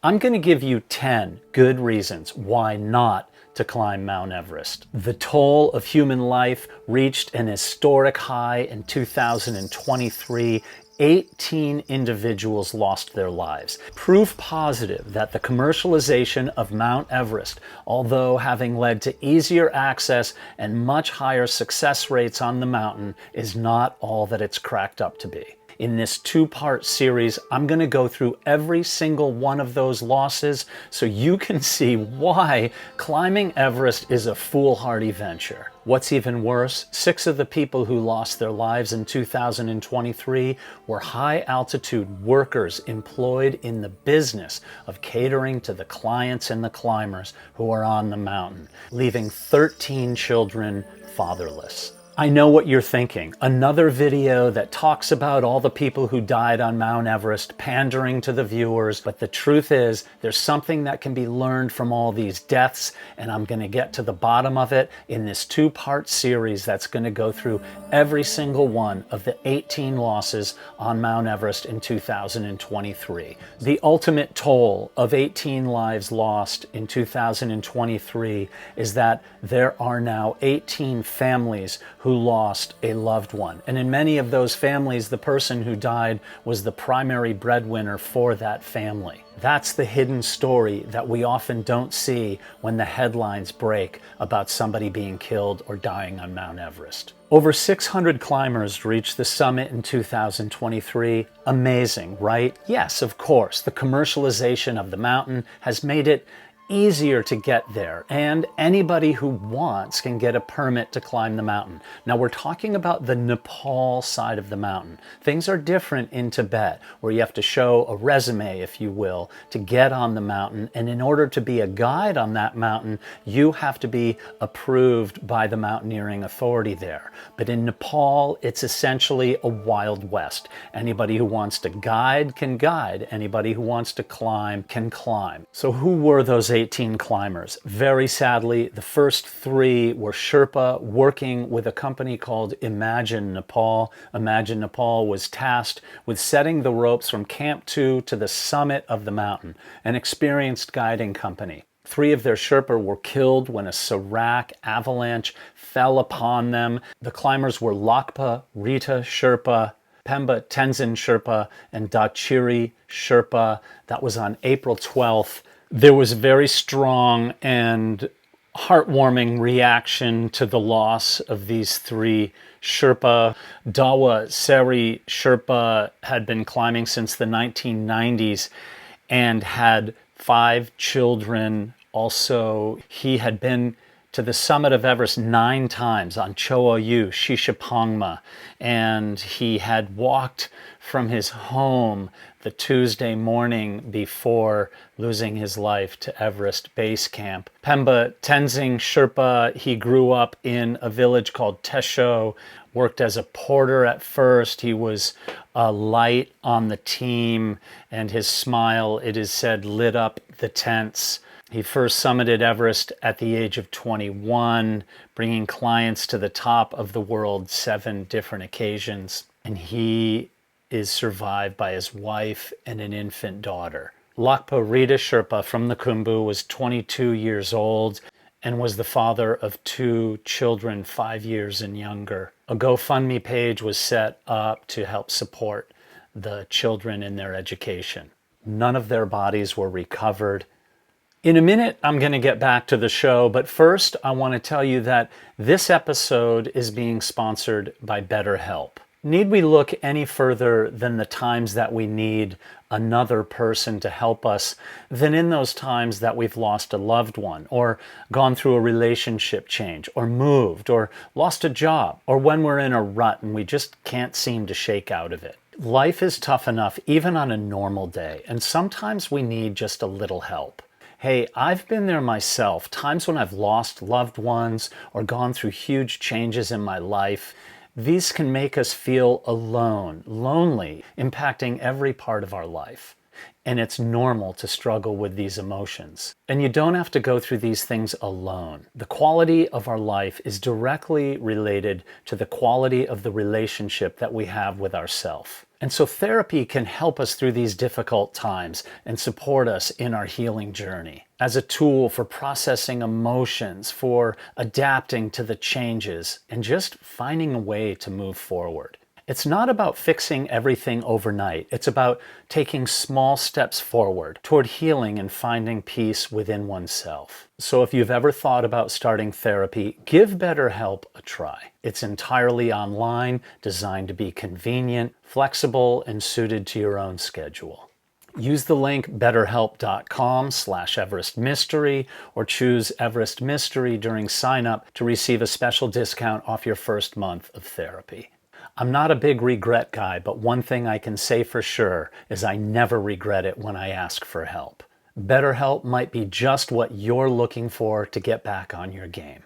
I'm going to give you 10 good reasons why not to climb Mount Everest. The toll of human life reached an historic high in 2023. 18 individuals lost their lives. Proof positive that the commercialization of Mount Everest, although having led to easier access and much higher success rates on the mountain, is not all that it's cracked up to be. In this two-part series, I'm going to go through every single one of those losses so you can see why climbing Everest is a foolhardy venture. What's even worse, 6 of the people who lost their lives in 2023 were high-altitude workers employed in the business of catering to the clients and the climbers who are on the mountain, leaving 13 children fatherless. I know what you're thinking. Another video that talks about all the people who died on Mount Everest, pandering to the viewers. But the truth is, there's something that can be learned from all these deaths, and I'm going to get to the bottom of it in this two-part series that's going to go through every single one of the 18 losses on Mount Everest in 2023. The ultimate toll of 18 lives lost in 2023 is that there are now 18 families who lost a loved one. And in many of those families, the person who died was the primary breadwinner for that family. That's the hidden story that we often don't see when the headlines break about somebody being killed or dying on Mount Everest. Over 600 climbers reached the summit in 2023. Amazing, right? Yes, of course. The commercialization of the mountain has made it easier to get there, and anybody who wants can get a permit to climb the mountain. Now we're talking about the Nepal side of the mountain. Things are different in Tibet, where you have to show a resume, if you will, to get on the mountain, and in order to be a guide on that mountain, you have to be approved by the mountaineering authority there. But in Nepal, it's essentially a Wild West. Anybody who wants to guide can guide. Anybody who wants to climb can climb. So who were those 18 climbers? Very sadly, the first 3 were Sherpa working with a company called Imagine Nepal. Imagine Nepal was tasked with setting the ropes from Camp 2 to the summit of the mountain, an experienced guiding company. 3 of their Sherpa were killed when a Serac avalanche fell upon them. The climbers were Lakpa, Rita Sherpa, Pemba Tenzing Sherpa, and Chhiree Sherpa. That was on April 12th. There was a very strong and heartwarming reaction to the loss of these 3 Sherpa. Chhiree Sherpa had been climbing since the 1990s and had 5 children. Also, he had been to the summit of Everest 9 times on Cho'oyu, Shishapangma, and he had walked from his home the Tuesday morning before losing his life to Everest Base Camp. Pemba Tenzing Sherpa, he grew up in a village called Tesho, worked as a porter at first. He was a light on the team, and his smile, it is said, lit up the tents. He first summited Everest at the age of 21, bringing clients to the top of the world 7 different occasions. And he is survived by his wife and an infant daughter. Lakpa Rita Sherpa from the Khumbu was 22 years old and was the father of 2 children 5 years and younger. A GoFundMe page was set up to help support the children in their education. None of their bodies were recovered. In a minute, I'm going to get back to the show, but first I want to tell you that this episode is being sponsored by BetterHelp. Need we look any further than the times that we need another person to help us than in those times that we've lost a loved one, or gone through a relationship change, or moved, or lost a job, or when we're in a rut and we just can't seem to shake out of it? Life is tough enough even on a normal day, and sometimes we need just a little help. Hey, I've been there myself, times when I've lost loved ones or gone through huge changes in my life. These can make us feel alone, lonely, impacting every part of our life. And it's normal to struggle with these emotions. And you don't have to go through these things alone. The quality of our life is directly related to the quality of the relationship that we have with ourself. And so therapy can help us through these difficult times and support us in our healing journey as a tool for processing emotions, for adapting to the changes, and just finding a way to move forward. It's not about fixing everything overnight. It's about taking small steps forward toward healing and finding peace within oneself. So if you've ever thought about starting therapy, give BetterHelp a try. It's entirely online, designed to be convenient, flexible, and suited to your own schedule. Use the link betterhelp.com/Everest Mystery or choose Everest Mystery during sign up to receive a special discount off your first month of therapy. I'm not a big regret guy, but one thing I can say for sure is I never regret it when I ask for help. BetterHelp might be just what you're looking for to get back on your game.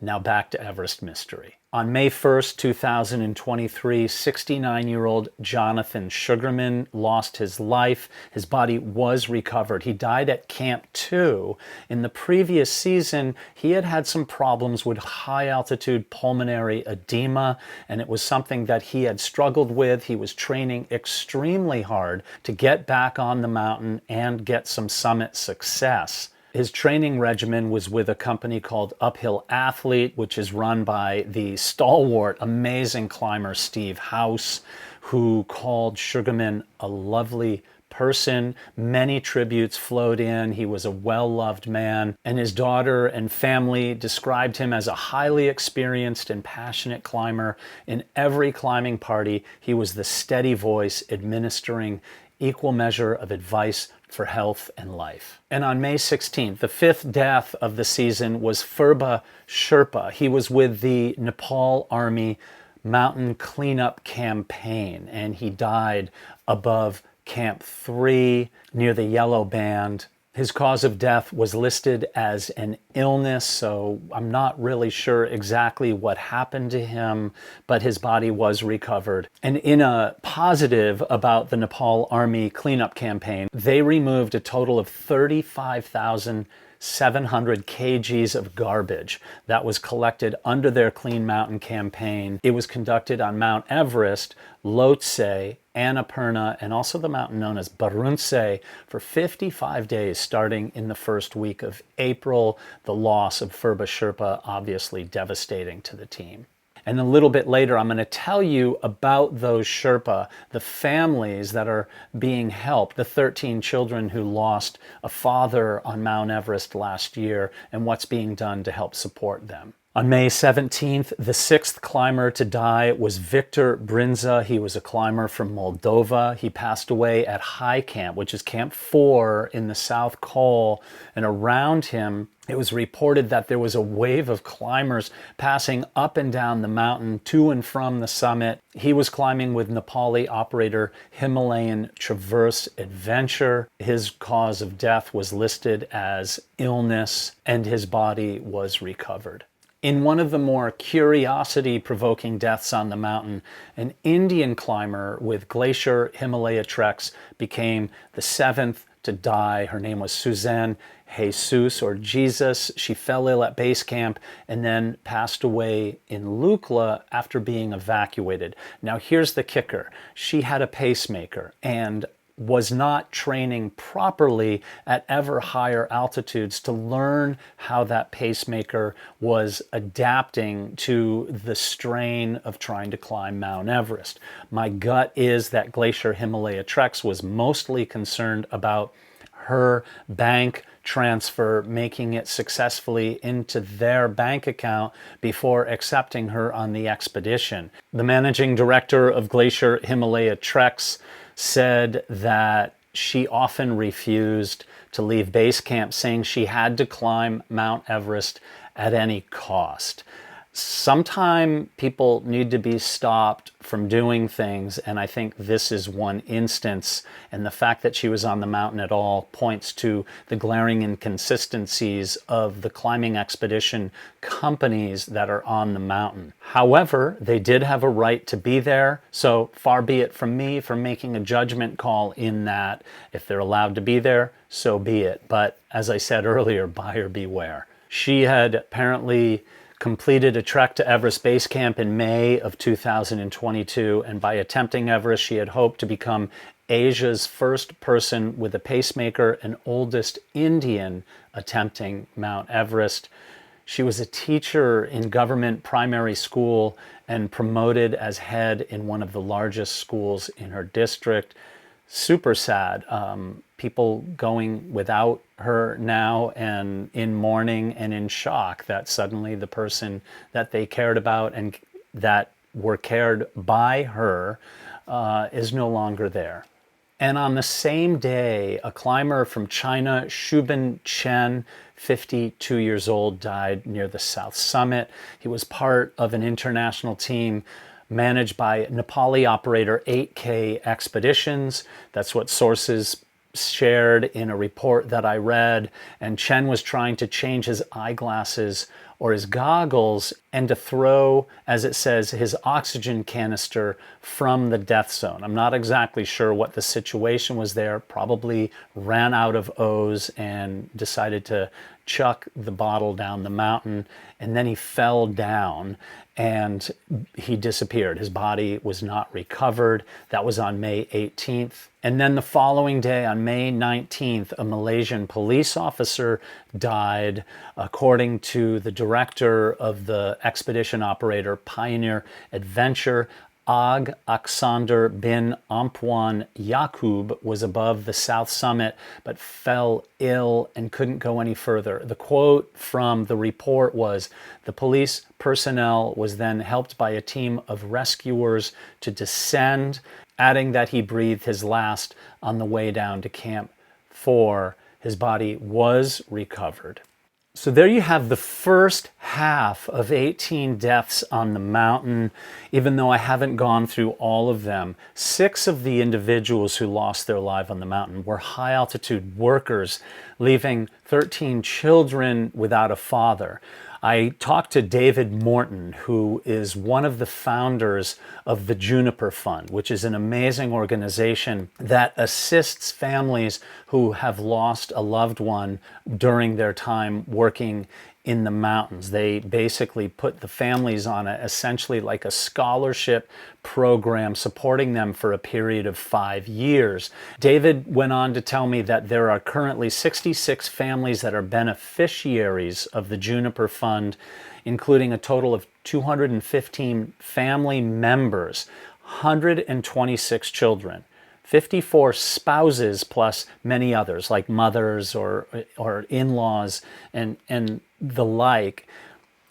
Now back to Everest Mystery. On May 1st, 2023, 69-year-old Jonathan Sugarman lost his life. His body was recovered. He died at Camp 2. In the previous season, he had had some problems with high-altitude pulmonary edema, and it was something that he had struggled with. He was training extremely hard to get back on the mountain and get some summit success. His training regimen was with a company called Uphill Athlete, which is run by the stalwart, amazing climber Steve House, who called Sugarman a lovely person. Many tributes flowed in. He was a well-loved man, and his daughter and family described him as a highly experienced and passionate climber. In every climbing party, he was the steady voice administering equal measure of advice for health and life. And on May 16th, the fifth death of the season was Phurba Sherpa. He was with the Nepal Army Mountain Cleanup Campaign, and he died above Camp 3 near the Yellow Band. His cause of death was listed as an illness, so I'm not really sure exactly what happened to him, but his body was recovered. And in a positive about the Nepal Army cleanup campaign, they removed a total of 35,700 kgs of garbage that was collected under their Clean Mountain campaign. It was conducted on Mount Everest, Lhotse, Annapurna, and also the mountain known as Brinza for 55 days starting in the first week of April. The loss of Phurba Sherpa obviously devastating to the team. And a little bit later, I'm going to tell you about those Sherpa, the families that are being helped, the 13 children who lost a father on Mount Everest last year, and what's being done to help support them. On May 17th, the sixth climber to die was Victor Brinza. He was a climber from Moldova. He passed away at High Camp, which is Camp 4 in the South Col. And around him, it was reported that there was a wave of climbers passing up and down the mountain to and from the summit. He was climbing with Nepali operator Himalayan Traverse Adventure. His cause of death was listed as illness, and his body was recovered. In one of the more curiosity-provoking deaths on the mountain, an Indian climber with Glacier Himalaya Treks became the seventh to die. Her name was Suzanne Jesus or Jesus. She fell ill at base camp and then passed away in Lukla after being evacuated. Now here's the kicker. She had a pacemaker and was not training properly at ever higher altitudes to learn how that pacemaker was adapting to the strain of trying to climb Mount Everest. My gut is that Glacier Himalaya Treks was mostly concerned about her bank transfer, making it successfully into their bank account before accepting her on the expedition. The managing director of Glacier Himalaya Treks said that she often refused to leave base camp, saying she had to climb Mount Everest at any cost. Sometime people need to be stopped from doing things, and I think this is one instance, and the fact that she was on the mountain at all points to the glaring inconsistencies of the climbing expedition companies that are on the mountain. However, they did have a right to be there, so far be it from me for making a judgment call in that. If they're allowed to be there, so be it. But as I said earlier, buyer beware. She had apparently completed a trek to Everest Base Camp in May of 2022, and by attempting Everest, she had hoped to become Asia's first person with a pacemaker and oldest Indian attempting Mount Everest. She was a teacher in government primary school and promoted as head in one of the largest schools in her district. Super sad. People going without her now and in mourning and in shock that suddenly the person that they cared about and that were cared by her is no longer there. And on the same day, a climber from China, Xuebin Chen, 52 years old, died near the South Summit. He was part of an international team managed by Nepali operator 8K Expeditions. That's what sources shared in a report that I read. And Chen was trying to change his eyeglasses or his goggles and to throw, as it says, his oxygen canister from the death zone. I'm not exactly sure what the situation was there. Probably ran out of O's and decided to chuck the bottle down the mountain, and then he fell down and he disappeared. His body was not recovered. That was on May 18th. And then the following day, on May 19th, a Malaysian police officer died, according to the director of the expedition operator Pioneer Adventure. Ag Aksander bin Ampuan Yaqub was above the South Summit but fell ill and couldn't go any further. The quote from the report was, "The police personnel was then helped by a team of rescuers to descend," adding that he breathed his last on the way down to Camp 4. His body was recovered. So there you have the first half of 18 deaths on the mountain. Even though I haven't gone through all of them, 6 of the individuals who lost their life on the mountain were high altitude workers, leaving 13 children without a father. I talked to David Morton, who is one of the founders of the Juniper Fund, which is an amazing organization that assists families who have lost a loved one during their time working in the mountains. They basically put the families on essentially like a scholarship program, supporting them for a period of 5 years. David went on to tell me that there are currently 66 families that are beneficiaries of the Juniper Fund, including a total of 215 family members, 126 children, 54 spouses, plus many others like mothers or in-laws and the like,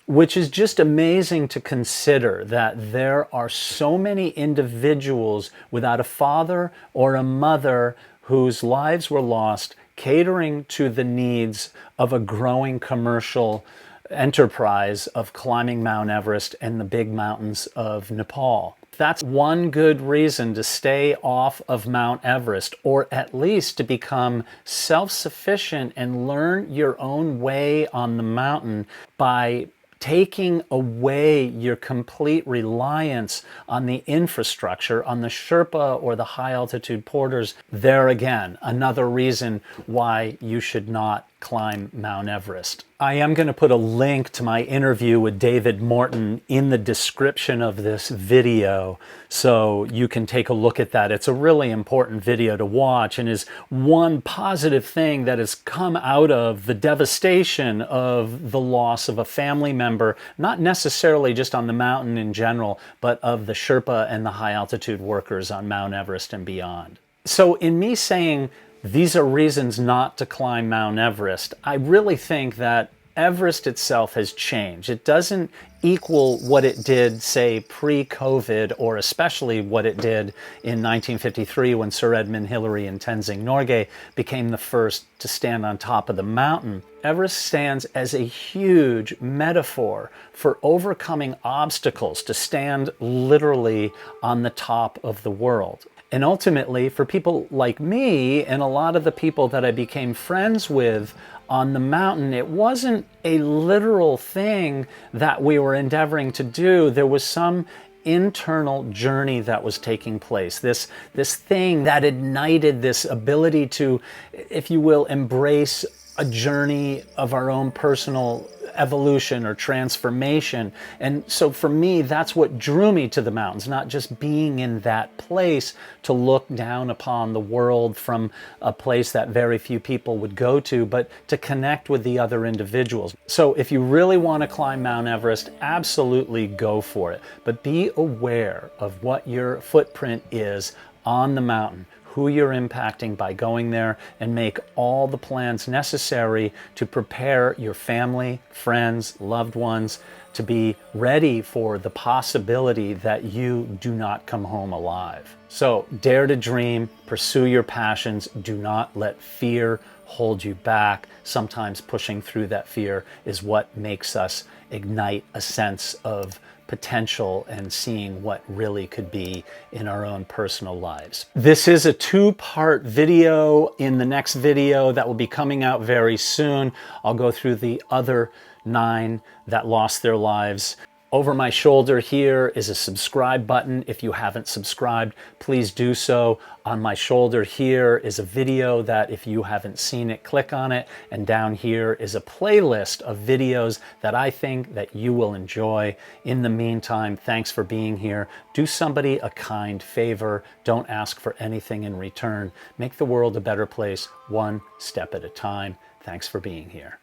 which is just amazing to consider that there are so many individuals without a father or a mother whose lives were lost, catering to the needs of a growing commercial enterprise of climbing Mount Everest and the big mountains of Nepal. That's one good reason to stay off of Mount Everest, or at least to become self-sufficient and learn your own way on the mountain by taking away your complete reliance on the infrastructure, on the Sherpa or the high altitude porters. There again, another reason why you should not climb Mount Everest. I am going to put a link to my interview with David Morton in the description of this video so you can take a look at that. It's a really important video to watch and is one positive thing that has come out of the devastation of the loss of a family member, not necessarily just on the mountain in general, but of the Sherpa and the high altitude workers on Mount Everest and beyond. So in me saying these are reasons not to climb Mount Everest, I really think that Everest itself has changed. It doesn't equal what it did, say, pre-COVID, or especially what it did in 1953 when Sir Edmund Hillary and Tenzing Norgay became the first to stand on top of the mountain. Everest stands as a huge metaphor for overcoming obstacles, to stand literally on the top of the world. And ultimately, for people like me and a lot of the people that I became friends with on the mountain, it wasn't a literal thing that we were endeavoring to do. There was some internal journey that was taking place, this thing that ignited this ability to, if you will, embrace a journey of our own personal evolution or transformation. And so for me, that's what drew me to the mountains, not just being in that place to look down upon the world from a place that very few people would go to, but to connect with the other individuals. So if you really want to climb Mount Everest, absolutely go for it. But be aware of what your footprint is on the mountain, who you're impacting by going there, and make all the plans necessary to prepare your family, friends, loved ones to be ready for the possibility that you do not come home alive. So dare to dream, pursue your passions, do not let fear hold you back. Sometimes pushing through that fear is what makes us ignite a sense of potential and seeing what really could be in our own personal lives. This is a two-part video. In the next video that will be coming out very soon, I'll go through the other 9 that lost their lives. Over my shoulder here is a subscribe button. If you haven't subscribed, please do so. On my shoulder here is a video that if you haven't seen it, click on it. And down here is a playlist of videos that I think that you will enjoy. In the meantime, thanks for being here. Do somebody a kind favor. Don't ask for anything in return. Make the world a better place, one step at a time. Thanks for being here.